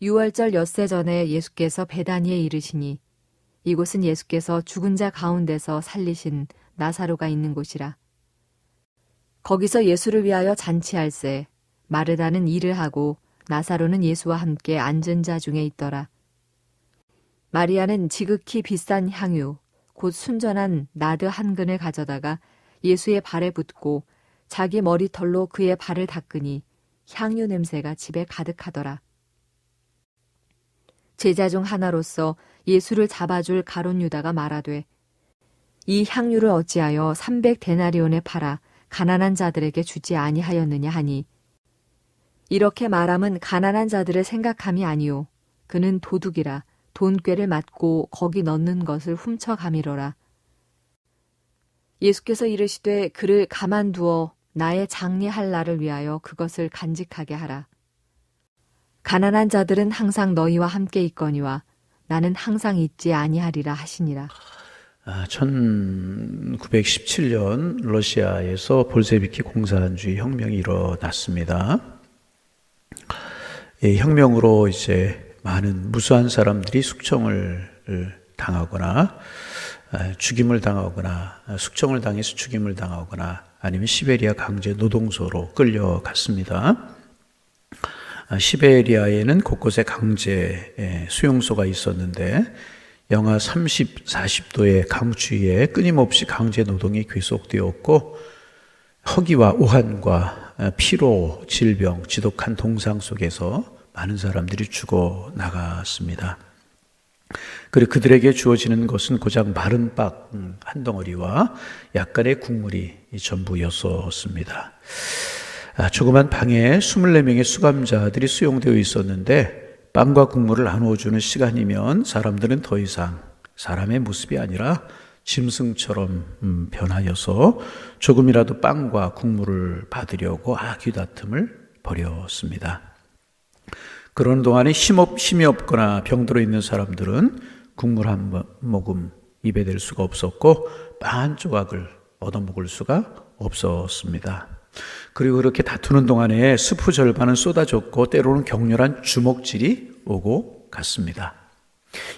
유월절 엿새 전에 예수께서 베다니에 이르시니 이곳은 예수께서 죽은 자 가운데서 살리신 나사로가 있는 곳이라. 거기서 예수를 위하여 잔치할세 마르다는 일을 하고 나사로는 예수와 함께 앉은 자 중에 있더라. 마리아는 지극히 비싼 향유 곧 순전한 나드 한 근을 가져다가 예수의 발에 붓고 자기 머리털로 그의 발을 닦으니 향유 냄새가 집에 가득하더라. 제자 중 하나로서 예수를 잡아줄 가룟 유다가 말하되 이 향유를 어찌하여 300데나리온에 팔아 가난한 자들에게 주지 아니하였느냐 하니 이렇게 말함은 가난한 자들을 생각함이 아니요 그는 도둑이라 돈꾀를 맞고 거기 넣는 것을 훔쳐가미러라. 예수께서 이르시되 그를 가만두어 나의 장례할 날을 위하여 그것을 간직하게 하라. 가난한 자들은 항상 너희와 함께 있거니와 나는 항상 있지 아니하리라 하시니라. 1917년 러시아에서 볼세비키 공산주의 혁명이 일어났습니다. 이 혁명으로 이제 많은 무수한 사람들이 숙청을 당하거나 죽임을 당하거나 숙청을 당해서 죽임을 당하거나 아니면 시베리아 강제 노동소로 끌려갔습니다. 시베리아에는 곳곳에 강제 수용소가 있었는데 영하 30, 40도의 강추위에 끊임없이 강제 노동이 계속되었고 허기와 오한과 피로, 질병, 지독한 동상 속에서 많은 사람들이 죽어 나갔습니다. 그리고 그들에게 주어지는 것은 고작 마른 밥 한 덩어리와 약간의 국물이 전부였었습니다. 조그만 방에 24명의 수감자들이 수용되어 있었는데 빵과 국물을 나누어주는 시간이면 사람들은 더 이상 사람의 모습이 아니라 짐승처럼 변하여서 조금이라도 빵과 국물을 받으려고 아귀다툼을 벌였습니다. 그런 동안에 힘이 없거나 병들어 있는 사람들은 국물 한 모금 입에 댈 수가 없었고 빵 한 조각을 얻어먹을 수가 없었습니다. 그리고 그렇게 다투는 동안에 스프 절반은 쏟아졌고 때로는 격렬한 주먹질이 오고 갔습니다.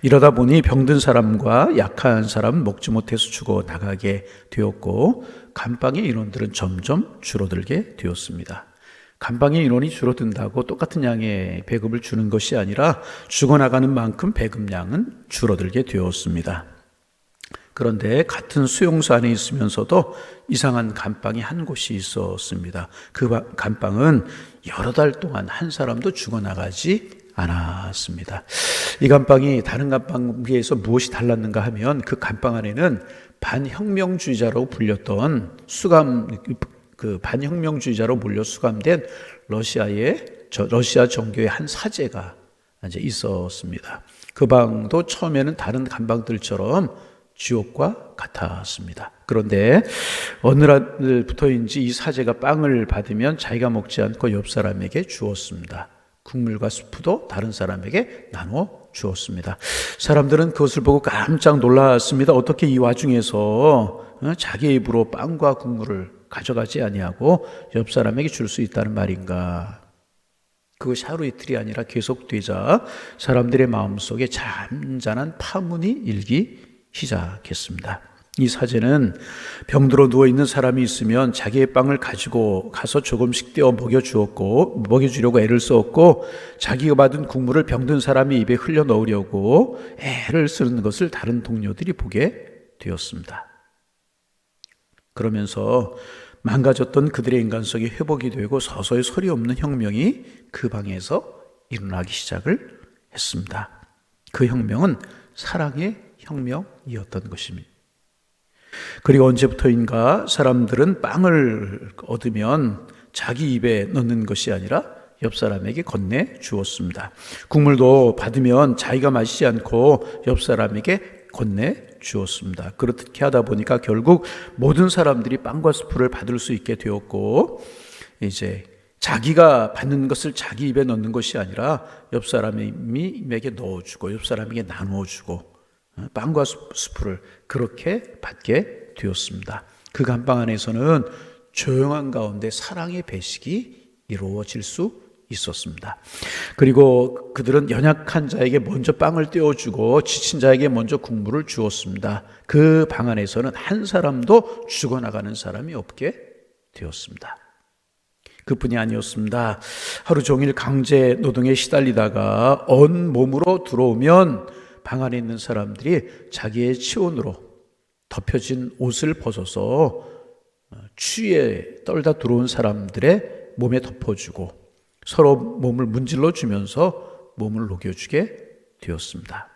이러다 보니 병든 사람과 약한 사람 먹지 못해서 죽어 나가게 되었고 감방의 인원들은 점점 줄어들게 되었습니다. 감방의 인원이 줄어든다고 똑같은 양의 배급을 주는 것이 아니라 죽어나가는 만큼 배급량은 줄어들게 되었습니다. 그런데 같은 수용소 안에 있으면서도 이상한 감방이 한 곳이 있었습니다. 그 감방은 여러 달 동안 한 사람도 죽어나가지 않았습니다. 이 감방이 다른 감방에 비해서 무엇이 달랐는가 하면 그 감방 안에는 반혁명주의자라고 불렸던 반혁명주의자로 몰려 수감된 러시아 정교의 한 사제가 이제 있었습니다. 그 방도 처음에는 다른 감방들처럼 지옥과 같았습니다. 그런데 어느 날부터인지 이 사제가 빵을 받으면 자기가 먹지 않고 옆 사람에게 주었습니다. 국물과 스프도 다른 사람에게 나눠 주었습니다. 사람들은 그것을 보고 깜짝 놀랐습니다. 어떻게 이 와중에서 자기 입으로 빵과 국물을 가져가지 아니하고 옆 사람에게 줄 수 있다는 말인가? 그것이 하루 이틀이 아니라 계속되자 사람들의 마음속에 잔잔한 파문이 일기 시작했습니다. 이 사제는 병들어 누워있는 사람이 있으면 자기의 빵을 가지고 가서 조금씩 떼어 먹여주려고 애를 썼고 자기가 받은 국물을 병든 사람의 입에 흘려 넣으려고 애를 쓰는 것을 다른 동료들이 보게 되었습니다. 그러면서 망가졌던 그들의 인간성이 회복이 되고 서서히 소리 없는 혁명이 그 방에서 일어나기 시작을 했습니다. 그 혁명은 사랑의 혁명이었던 것입니다. 그리고 언제부터인가 사람들은 빵을 얻으면 자기 입에 넣는 것이 아니라 옆 사람에게 건네 주었습니다. 국물도 받으면 자기가 마시지 않고 옆 사람에게 건네 주었습니다. 그렇게 하다 보니까 결국 모든 사람들이 빵과 스프를 받을 수 있게 되었고 이제 자기가 받는 것을 자기 입에 넣는 것이 아니라 옆 사람에게 넣어주고 옆 사람에게 나누어주고 빵과 스프를 그렇게 받게 되었습니다. 그 감방 안에서는 조용한 가운데 사랑의 배식이 이루어질 수 있었습니다. 그리고 그들은 연약한 자에게 먼저 빵을 떼어주고 지친 자에게 먼저 국물을 주었습니다. 그 방 안에서는 한 사람도 죽어나가는 사람이 없게 되었습니다. 그뿐이 아니었습니다. 하루 종일 강제 노동에 시달리다가 언 몸으로 들어오면 방 안에 있는 사람들이 자기의 치온으로 덮여진 옷을 벗어서 추위에 떨다 들어온 사람들의 몸에 덮어주고 서로 몸을 문질러 주면서 몸을 녹여주게 되었습니다.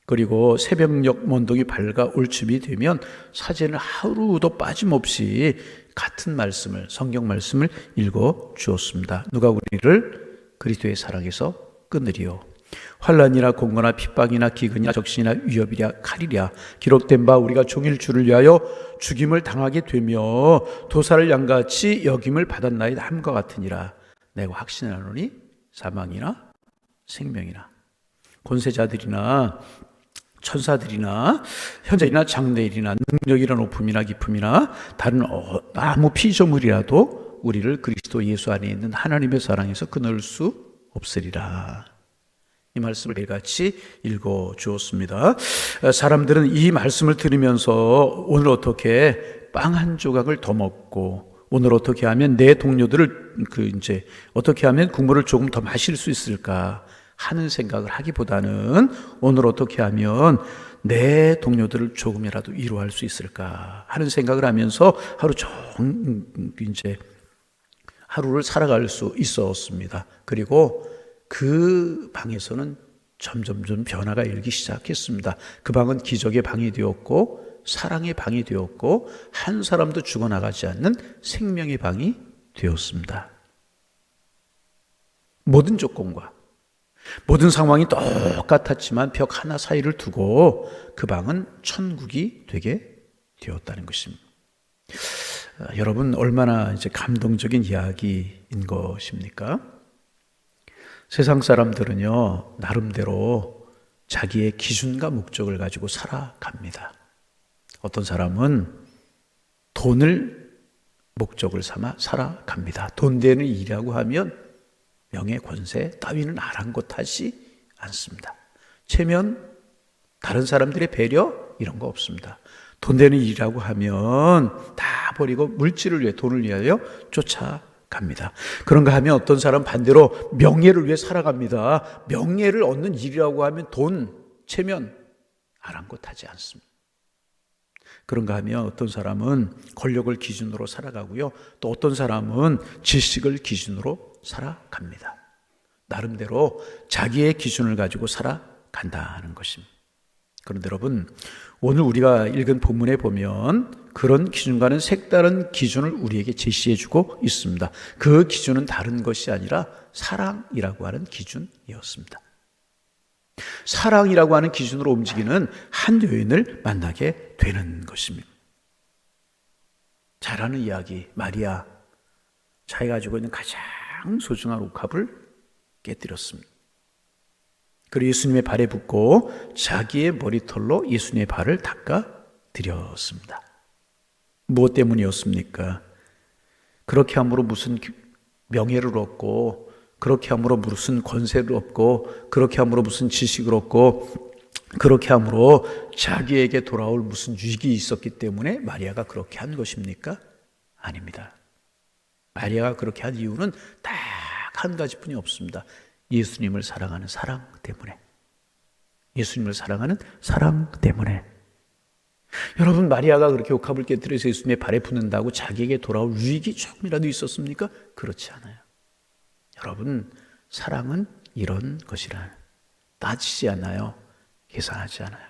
그리고 새벽녘 먼동이 밝아 올쯤이 되면 사제는 하루도 빠짐없이 같은 말씀을, 성경 말씀을 읽어 주었습니다. 누가 우리를 그리스도의 사랑에서 끊으리요. 환난이나 공고나 핍박이나 기근이나 적신이나 위협이랴 칼이랴 기록된 바 우리가 종일 주를 위하여 죽임을 당하게 되며 도사를 양같이 여김을 받았나이다 함과 같으니라. 내가 확신하노니 사망이나 생명이나 권세자들이나 천사들이나 현재이나 장래일이나 능력이나 높음이나 깊음이나 다른 아무 피조물이라도 우리를 그리스도 예수 안에 있는 하나님의 사랑에서 끊을 수 없으리라. 이 말씀을 매일같이 읽어 주었습니다. 사람들은 이 말씀을 들으면서 오늘 어떻게 빵 한 조각을 더 먹고 오늘 어떻게 하면 내 동료들을 어떻게 하면 국물을 조금 더 마실 수 있을까 하는 생각을 하기보다는 오늘 어떻게 하면 내 동료들을 조금이라도 위로할 수 있을까 하는 생각을 하면서 하루를 살아갈 수 있었습니다. 그리고 그 방에서는 점점점 변화가 일기 시작했습니다. 그 방은 기적의 방이 되었고 사랑의 방이 되었고 한 사람도 죽어나가지 않는 생명의 방이 되었습니다. 모든 조건과 모든 상황이 똑같았지만 벽 하나 사이를 두고 그 방은 천국이 되게 되었다는 것입니다. 여러분 얼마나 감동적인 이야기인 것입니까? 세상 사람들은요 나름대로 자기의 기준과 목적을 가지고 살아갑니다. 어떤 사람은 돈을 목적을 삼아 살아갑니다. 돈 되는 일이라고 하면 명예, 권세 따위는 아랑곳하지 않습니다. 체면, 다른 사람들의 배려 이런 거 없습니다. 돈 되는 일이라고 하면 다 버리고 물질을 위해 돈을 위하여 쫓아갑니다. 그런가 하면 어떤 사람 반대로 명예를 위해 살아갑니다. 명예를 얻는 일이라고 하면 돈, 체면 아랑곳하지 않습니다. 그런가 하면 어떤 사람은 권력을 기준으로 살아가고요. 또 어떤 사람은 지식을 기준으로 살아갑니다. 나름대로 자기의 기준을 가지고 살아간다는 것입니다. 그런데 여러분, 오늘 우리가 읽은 본문에 보면 그런 기준과는 색다른 기준을 우리에게 제시해주고 있습니다. 그 기준은 다른 것이 아니라 사랑이라고 하는 기준이었습니다. 사랑이라고 하는 기준으로 움직이는 한 여인을 만나게 되는 것입니다. 잘 아는 이야기, 마리아, 자기가 가지고 있는 가장 소중한 옥합을 깨뜨렸습니다. 그리고 예수님의 발에 붓고 자기의 머리털로 예수님의 발을 닦아 드렸습니다. 무엇 때문이었습니까? 그렇게 함으로 무슨 명예를 얻고, 그렇게 함으로 무슨 권세를 얻고, 그렇게 함으로 무슨 지식을 얻고, 그렇게 함으로 자기에게 돌아올 무슨 유익이 있었기 때문에 마리아가 그렇게 한 것입니까? 아닙니다. 마리아가 그렇게 한 이유는 딱 한 가지뿐이 없습니다. 예수님을 사랑하는 사랑 때문에. 예수님을 사랑하는 사랑 때문에. 여러분, 마리아가 그렇게 옥합을 깨뜨려서 예수님의 발에 붓는다고 자기에게 돌아올 유익이 조금이라도 있었습니까? 그렇지 않아요. 여러분, 사랑은 이런 것이라 따지지 않아요. 계산하지 않아요.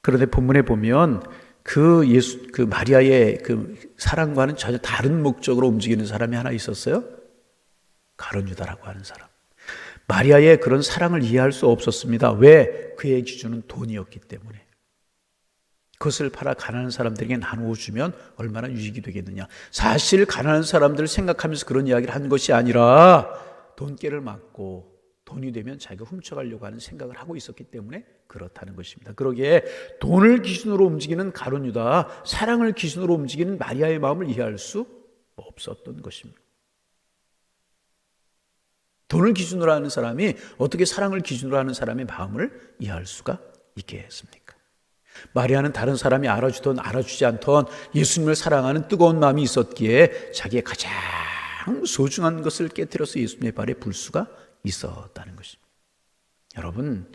그런데 본문에 보면 그 마리아의 그 사랑과는 전혀 다른 목적으로 움직이는 사람이 하나 있었어요. 가룟 유다라고 하는 사람. 마리아의 그런 사랑을 이해할 수 없었습니다. 왜? 그의 기준은 돈이었기 때문에. 그것을 팔아 가난한 사람들에게 나누어 주면 얼마나 유익이 되겠느냐. 사실 가난한 사람들을 생각하면서 그런 이야기를 한 것이 아니라 돈깨를 맞고 돈이 되면 자기가 훔쳐가려고 하는 생각을 하고 있었기 때문에 그렇다는 것입니다. 그러기에 돈을 기준으로 움직이는 가룟 유다, 사랑을 기준으로 움직이는 마리아의 마음을 이해할 수 없었던 것입니다. 돈을 기준으로 하는 사람이 어떻게 사랑을 기준으로 하는 사람의 마음을 이해할 수가 있겠습니까? 마리아는 다른 사람이 알아주든 알아주지 않던 예수님을 사랑하는 뜨거운 마음이 있었기에 자기의 가장 소중한 것을 깨뜨려서 예수님의 발에 불 수가 있었다는 것입니다. 여러분,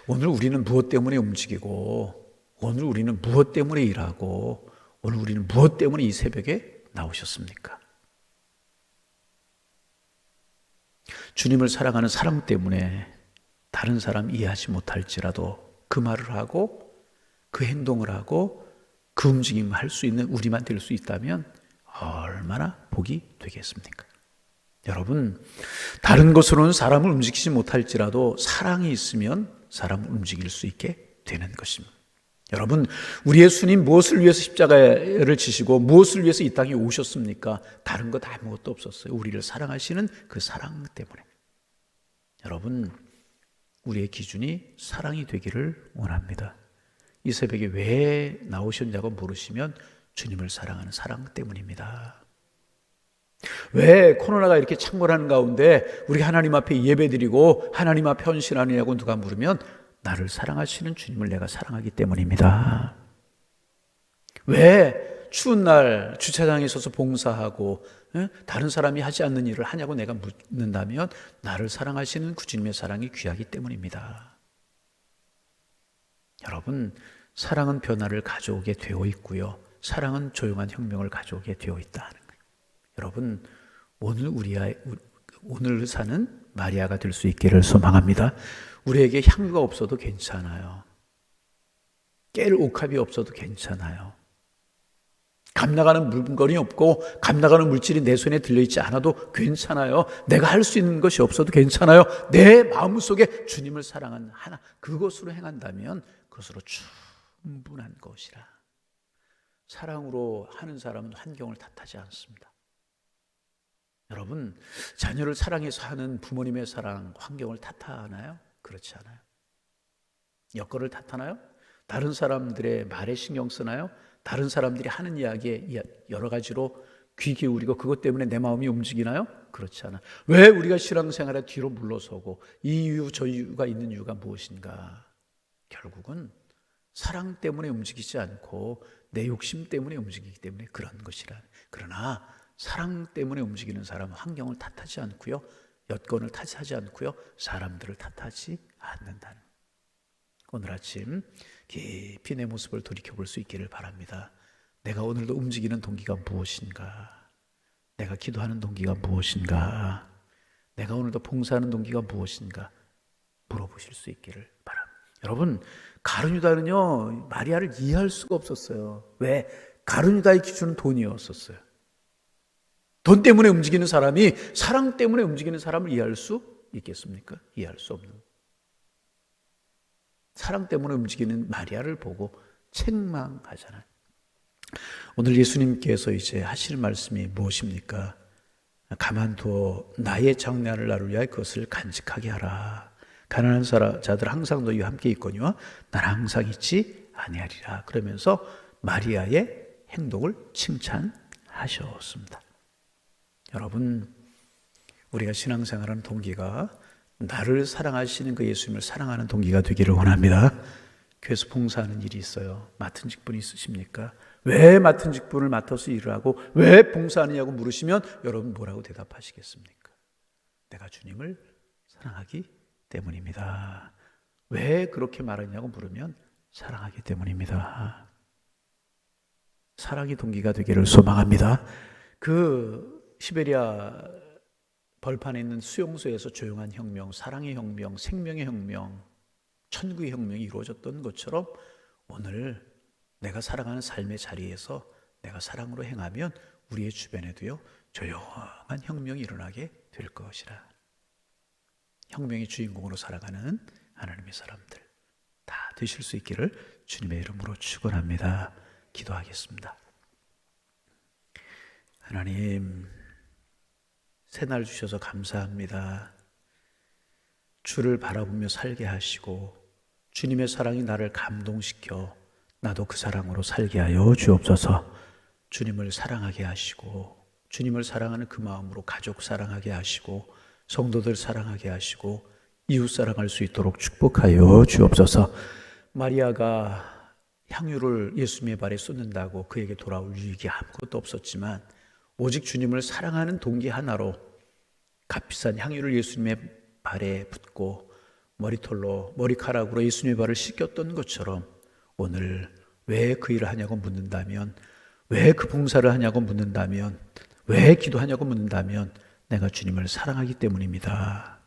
오늘 우리는 무엇 때문에 움직이고, 오늘 우리는 무엇 때문에 일하고, 오늘 우리는 무엇 때문에 이 새벽에 나오셨습니까? 주님을 사랑하는 사랑 때문에 다른 사람 이해하지 못할지라도 그 말을 하고 그 행동을 하고 그 움직임을 할 수 있는 우리만 될 수 있다면 얼마나 복이 되겠습니까? 여러분, 다른 것으로는 사람을 움직이지 못할지라도 사랑이 있으면 사람을 움직일 수 있게 되는 것입니다. 여러분, 우리 예수님 무엇을 위해서 십자가를 지시고 무엇을 위해서 이 땅에 오셨습니까? 다른 것 아무것도 없었어요. 우리를 사랑하시는 그 사랑 때문에. 여러분, 우리의 기준이 사랑이 되기를 원합니다. 이 새벽에 왜 나오셨냐고 물으시면 주님을 사랑하는 사랑 때문입니다. 왜 코로나가 이렇게 창궐하는 가운데 우리 하나님 앞에 예배드리고 하나님 앞에 헌신하느냐고 누가 물으면 나를 사랑하시는 주님을 내가 사랑하기 때문입니다. 왜 추운 날 주차장에 서서 봉사하고 다른 사람이 하지 않는 일을 하냐고 내가 묻는다면 나를 사랑하시는 그 주님의 사랑이 귀하기 때문입니다. 여러분, 사랑은 변화를 가져오게 되어 있고요. 사랑은 조용한 혁명을 가져오게 되어 있다는 거예요. 여러분, 오늘 사는 마리아가 될 수 있기를 소망합니다. 우리에게 향유가 없어도 괜찮아요. 깰 옥합이 없어도 괜찮아요. 감나가는 물건이 없고 감나가는 물질이 내 손에 들려있지 않아도 괜찮아요. 내가 할 수 있는 것이 없어도 괜찮아요. 내 마음속에 주님을 사랑하는 하나, 그것으로 행한다면 그것으로 충분한 것이라. 사랑으로 하는 사람은 환경을 탓하지 않습니다. 여러분, 자녀를 사랑해서 하는 부모님의 사랑, 환경을 탓하나요? 그렇지 않아요. 여건을 탓하나요? 다른 사람들의 말에 신경 쓰나요? 다른 사람들이 하는 이야기에 여러 가지로 귀 기울이고 그것 때문에 내 마음이 움직이나요? 그렇지 않아요. 왜 우리가 신앙생활에 뒤로 물러서고 이 이유 저 이유가 있는 이유가 무엇인가? 결국은 사랑 때문에 움직이지 않고 내 욕심 때문에 움직이기 때문에 그런 것이라. 그러나 사랑 때문에 움직이는 사람은 환경을 탓하지 않고요, 여건을 탓하지 않고요, 사람들을 탓하지 않는다는. 오늘 아침 깊이 내 모습을 돌이켜볼 수 있기를 바랍니다. 내가 오늘도 움직이는 동기가 무엇인가? 내가 기도하는 동기가 무엇인가? 내가 오늘도 봉사하는 동기가 무엇인가? 물어보실 수 있기를 바랍니다. 여러분, 가룟유다는요 마리아를 이해할 수가 없었어요. 왜? 가룟유다의 기준은 돈이었었어요. 돈 때문에 움직이는 사람이 사랑 때문에 움직이는 사람을 이해할 수 있겠습니까? 이해할 수 없는. 사랑 때문에 움직이는 마리아를 보고 책망하잖아요. 오늘 예수님께서 이제 하실 말씀이 무엇입니까? 가만두어 나의 장래를 나를 위하여 그것을 간직하게 하라. 가난한 자들 항상 너희와 함께 있거니와 난 항상 있지 아니하리라. 그러면서 마리아의 행동을 칭찬하셨습니다. 여러분, 우리가 신앙생활하는 동기가 나를 사랑하시는 그 예수님을 사랑하는 동기가 되기를 원합니다. 교회에서 봉사하는 일이 있어요. 맡은 직분이 있으십니까? 왜 맡은 직분을 맡아서 일을 하고 왜 봉사하느냐고 물으시면 여러분 뭐라고 대답하시겠습니까? 내가 주님을 사랑하기 때문입니다. 왜 그렇게 말하냐고 물으면 사랑하기 때문입니다. 사랑이 동기가 되기를 소망합니다. 그 시베리아 벌판에 있는 수용소에서 조용한 혁명, 사랑의 혁명, 생명의 혁명, 천국의 혁명이 이루어졌던 것처럼 오늘 내가 살아가는 삶의 자리에서 내가 사랑으로 행하면 우리의 주변에도요 조용한 혁명이 일어나게 될 것이라. 혁명의 주인공으로 살아가는 하나님의 사람들 다 되실 수 있기를 주님의 이름으로 축원합니다. 기도하겠습니다. 하나님, 새날 주셔서 감사합니다. 주를 바라보며 살게 하시고 주님의 사랑이 나를 감동시켜 나도 그 사랑으로 살게 하여 주옵소서. 주님을 사랑하게 하시고 주님을 사랑하는 그 마음으로 가족 사랑하게 하시고 성도들 사랑하게 하시고 이웃 사랑할 수 있도록 축복하여 주옵소서. 마리아가 향유를 예수님의 발에 쏟는다고 그에게 돌아올 유익이 아무것도 없었지만 오직 주님을 사랑하는 동기 하나로 값비싼 향유를 예수님의 발에 붓고 머리털로 머리카락으로 예수님의 발을 씻겼던 것처럼 오늘 왜 그 일을 하냐고 묻는다면, 왜 그 봉사를 하냐고 묻는다면, 왜 기도하냐고 묻는다면 내가 주님을 사랑하기 때문입니다.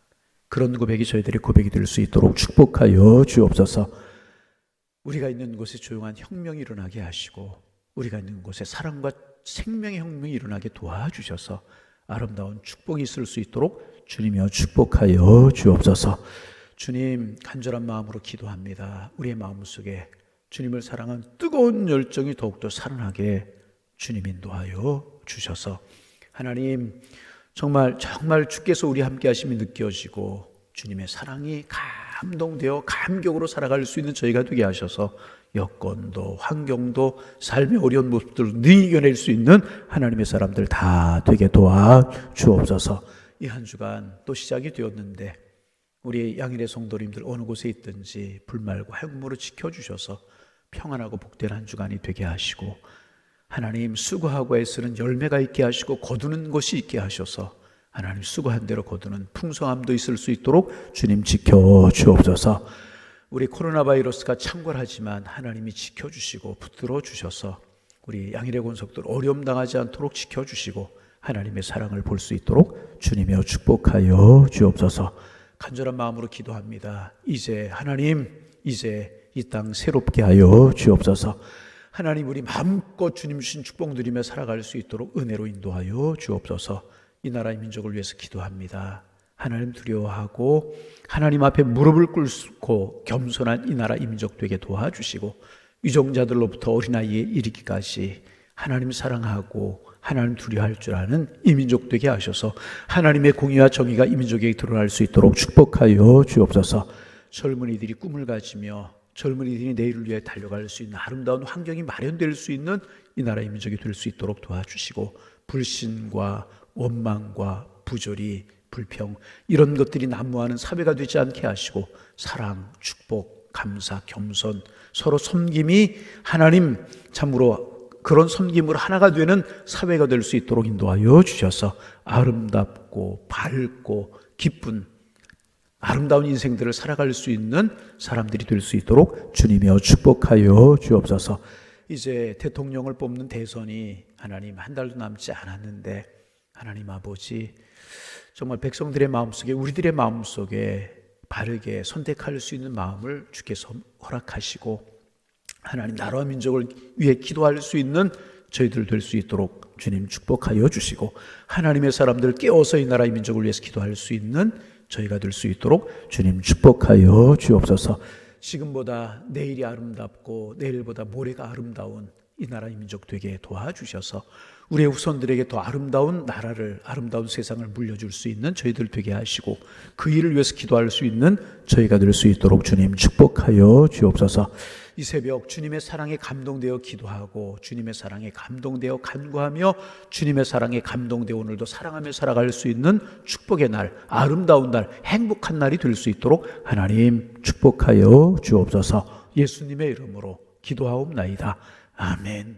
그런 고백이 저희들의 고백이 될 수 있도록 축복하여 주옵소서. 우리가 있는 곳에 조용한 혁명이 일어나게 하시고 우리가 있는 곳에 사랑과 생명의 혁명이 일어나게 도와주셔서 아름다운 축복이 있을 수 있도록 주님이여 축복하여 주옵소서. 주님, 간절한 마음으로 기도합니다. 우리의 마음속에 주님을 사랑한 뜨거운 열정이 더욱더 살아나게 주님 인도하여 주셔서 하나님, 정말 주께서 우리 함께 하심이 느껴지고 주님의 사랑이 감동되어 감격으로 살아갈 수 있는 저희가 되게 하셔서 여건도 환경도 삶의 어려운 모습들을 능히 이겨낼 수 있는 하나님의 사람들 다 되게 도와주옵소서. 이 한 주간 또 시작이 되었는데 우리 양일의 성도님들 어느 곳에 있든지 불말과 행복으로 지켜주셔서 평안하고 복된 한 주간이 되게 하시고 하나님, 수고하고 애쓰는 열매가 있게 하시고 거두는 것이 있게 하셔서 하나님, 수고한 대로 거두는 풍성함도 있을 수 있도록 주님 지켜주옵소서. 우리 코로나 바이러스가 창궐하지만 하나님이 지켜주시고 붙들어 주셔서 우리 양일의 권속들 어려움 당하지 않도록 지켜주시고 하나님의 사랑을 볼 수 있도록 주님이여 축복하여 주옵소서. 간절한 마음으로 기도합니다. 이제 하나님, 이제 이 땅 새롭게 하여 주옵소서. 하나님, 우리 마음껏 주님 주신 축복 누리며 살아갈 수 있도록 은혜로 인도하여 주옵소서. 이 나라의 민족을 위해서 기도합니다. 하나님 두려워하고 하나님 앞에 무릎을 꿇고 겸손한 이 나라 이 민족 되게 도와주시고 유정자들로부터 어린아이에 이르기까지 하나님 사랑하고 하나님 두려워할 줄 아는 이 민족 되게 하셔서 하나님의 공의와 정의가 이 민족에게 드러날 수 있도록 축복하여 주옵소서. 젊은이들이 꿈을 가지며 젊은이들이 내일을 위해 달려갈 수 있는 아름다운 환경이 마련될 수 있는 이 나라의 민족이 될 수 있도록 도와주시고 불신과 원망과 부조리, 불평 이런 것들이 난무하는 사회가 되지 않게 하시고 사랑, 축복, 감사, 겸손, 서로 섬김이 하나님 참으로 그런 섬김으로 하나가 되는 사회가 될 수 있도록 인도하여 주셔서 아름답고 밝고 기쁜 아름다운 인생들을 살아갈 수 있는 사람들이 될 수 있도록 주님이여 축복하여 주옵소서. 이제 대통령을 뽑는 대선이 하나님 한 달도 남지 않았는데 하나님 아버지 정말 백성들의 마음속에 우리들의 마음속에 바르게 선택할 수 있는 마음을 주께서 허락하시고 하나님 나라와 민족을 위해 기도할 수 있는 저희들 될 수 있도록 주님 축복하여 주시고 하나님의 사람들 깨워서 이 나라의 민족을 위해서 기도할 수 있는 저희가 될 수 있도록 주님 축복하여 주옵소서. 지금보다 내일이 아름답고 내일보다 모레가 아름다운 이 나라의 민족 되게 도와주셔서 우리의 후손들에게 더 아름다운 나라를 아름다운 세상을 물려줄 수 있는 저희들 되게 하시고 그 일을 위해서 기도할 수 있는 저희가 될 수 있도록 주님 축복하여 주옵소서. 이 새벽 주님의 사랑에 감동되어 기도하고 주님의 사랑에 감동되어 간구하며 주님의 사랑에 감동되어 오늘도 사랑하며 살아갈 수 있는 축복의 날, 아름다운 날, 행복한 날이 될 수 있도록 하나님 축복하여 주옵소서. 예수님의 이름으로 기도하옵나이다. 아멘.